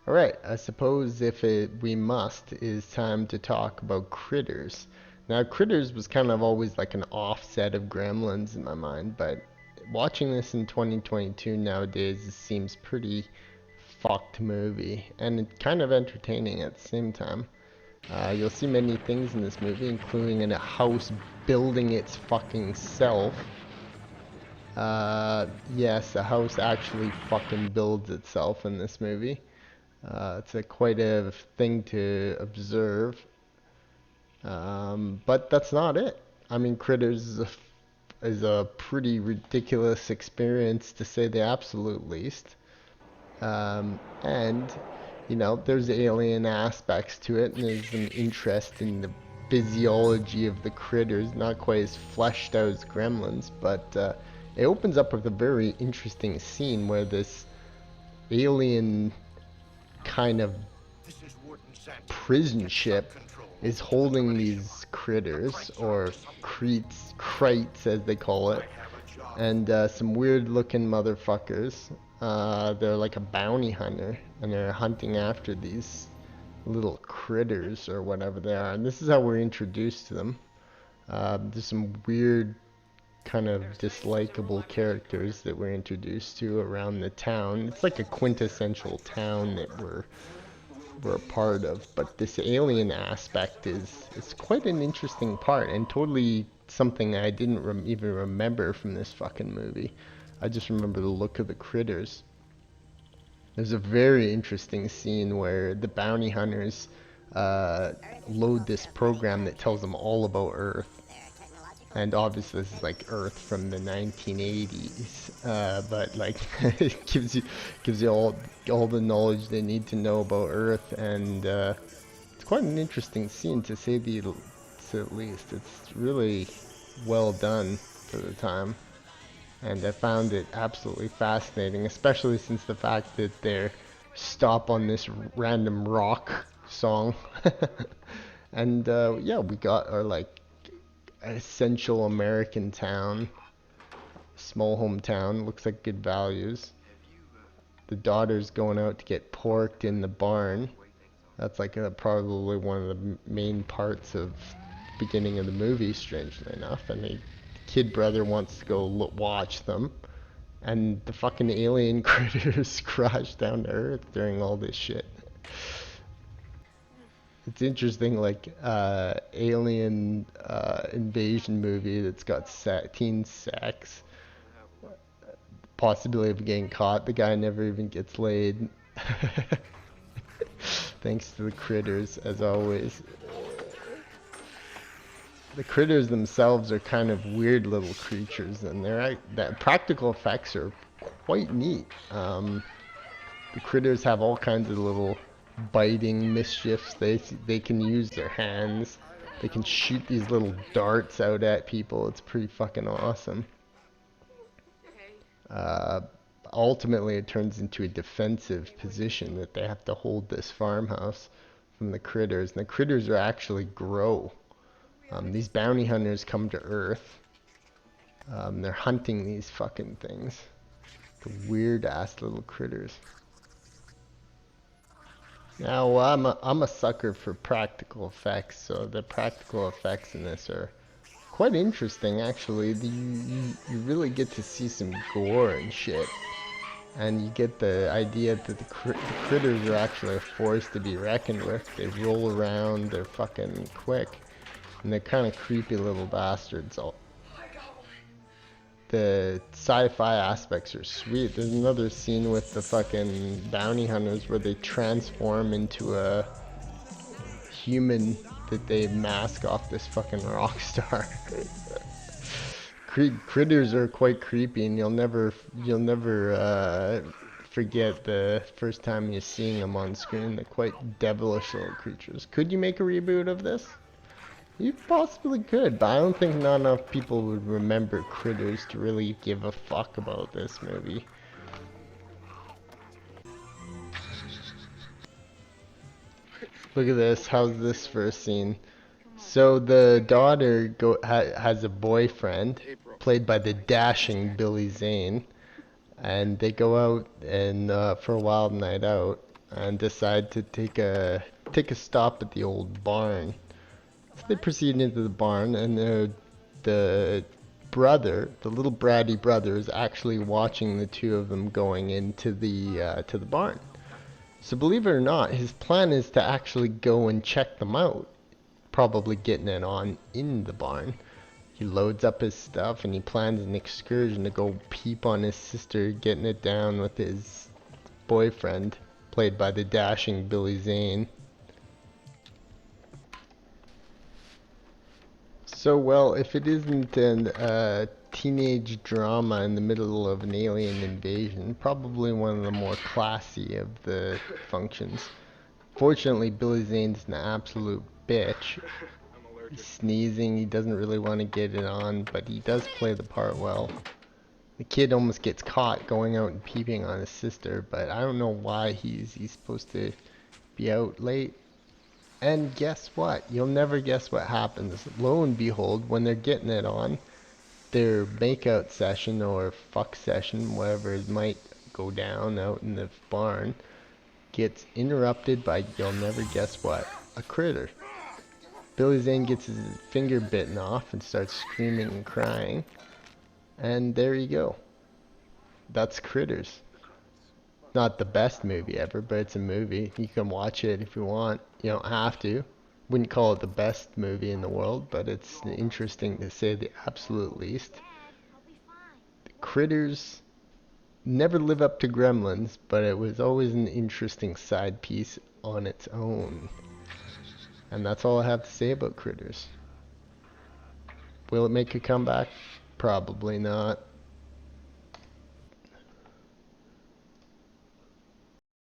Alright, I suppose if we must, it is time to talk about Critters. Now, Critters was kind of always like an offset of Gremlins in my mind, but watching this in 2022 nowadays, it seems pretty fucked movie, and it's kind of entertaining at the same time. You'll see many things in this movie, including in a house building its fucking self. Yes, a house actually fucking builds itself in this movie. It's quite a thing to observe. But that's not it. I mean, Critters is a pretty ridiculous experience to say the absolute least. And, there's alien aspects to it, and there's some interest in the physiology of the critters, not quite as fleshed out as Gremlins, but it opens up with a very interesting scene where this alien kind of prison ship is holding these critters, or crites as they call it, and some weird looking motherfuckers. They're like a bounty hunter, and they're hunting after these little critters or whatever they are, and this is how we're introduced to them. There's some weird kind of dislikable characters that we're introduced to around the town. It's like a quintessential town that we're a part of, but this alien aspect is quite an interesting part, and totally something I didn't even remember from this fucking movie. I just remember the look of the critters. There's a very interesting scene where the bounty hunters load this program that tells them all about Earth. And obviously this is like Earth from the 1980s, but like it gives you all the knowledge they need to know about Earth, and it's quite an interesting scene to say the least. It's really well done for the time, and I found it absolutely fascinating, especially since the fact that they're stop on this random rock song, and yeah, we got our like essential American town, small hometown, looks like good values. The daughter's going out to get porked in the barn. That's like probably one of the main parts of the beginning of the movie, strangely enough. And the kid brother wants to go watch them. And the fucking alien critters crash down to Earth during all this shit. It's interesting, like alien invasion movie that's got teen sex, possibility of getting caught. The guy never even gets laid, thanks to the critters, as always. The critters themselves are kind of weird little creatures, and the practical effects are quite neat. The critters have all kinds of little biting mischiefs. They can use their hands. They can shoot these little darts out at people. It's pretty fucking awesome. Ultimately, it turns into a defensive position that they have to hold this farmhouse from the critters. And the critters are actually grow. These bounty hunters come to Earth. They're hunting these fucking things. The weird ass little critters. Now, I'm a sucker for practical effects, so the practical effects in this are quite interesting, actually. You really get to see some gore and shit, and you get the idea that the critters are actually a force to be reckoned with. They roll around, they're fucking quick, and they're kind of creepy little bastards. The sci-fi aspects are sweet. There's another scene with the fucking bounty hunters where they transform into a human that they mask off this fucking rock star. Critters are quite creepy, and you'll never forget the first time you're seeing them on screen. They're quite devilish little creatures. Could you make a reboot of this? You possibly could, but I don't think not enough people would remember Critters to really give a fuck about this movie. Look at this. How's this first scene? So the daughter has a boyfriend, played by the dashing Billy Zane, and they go out and for a wild night out. and decide to take a stop at the old barn. So they proceed into the barn, and the brother, the little bratty brother, is actually watching the two of them going into the barn. So believe it or not, his plan is to actually go and check them out, probably getting it on in the barn. He loads up his stuff and he plans an excursion to go peep on his sister getting it down with his boyfriend, played by the dashing Billy Zane. So, well, if it isn't a teenage drama in the middle of an alien invasion, probably one of the more classy of the functions. Fortunately, Billy Zane's an absolute bitch. He's sneezing, he doesn't really want to get it on, but he does play the part well. The kid almost gets caught going out and peeping on his sister, but I don't know why he's supposed to be out late. And guess what? You'll never guess what happens. Lo and behold, when they're getting it on, their makeout session or fuck session, whatever it might go down out in the barn, gets interrupted by, you'll never guess what, a critter. Billy Zane gets his finger bitten off and starts screaming and crying. And there you go. That's Critters. Not the best movie ever, but it's a movie. You can watch it if you want. You don't have to. Wouldn't call it the best movie in the world, but it's interesting to say the absolute least. Critters never live up to Gremlins, but it was always an interesting side piece on its own. And that's all I have to say about Critters. Will it make a comeback? Probably not.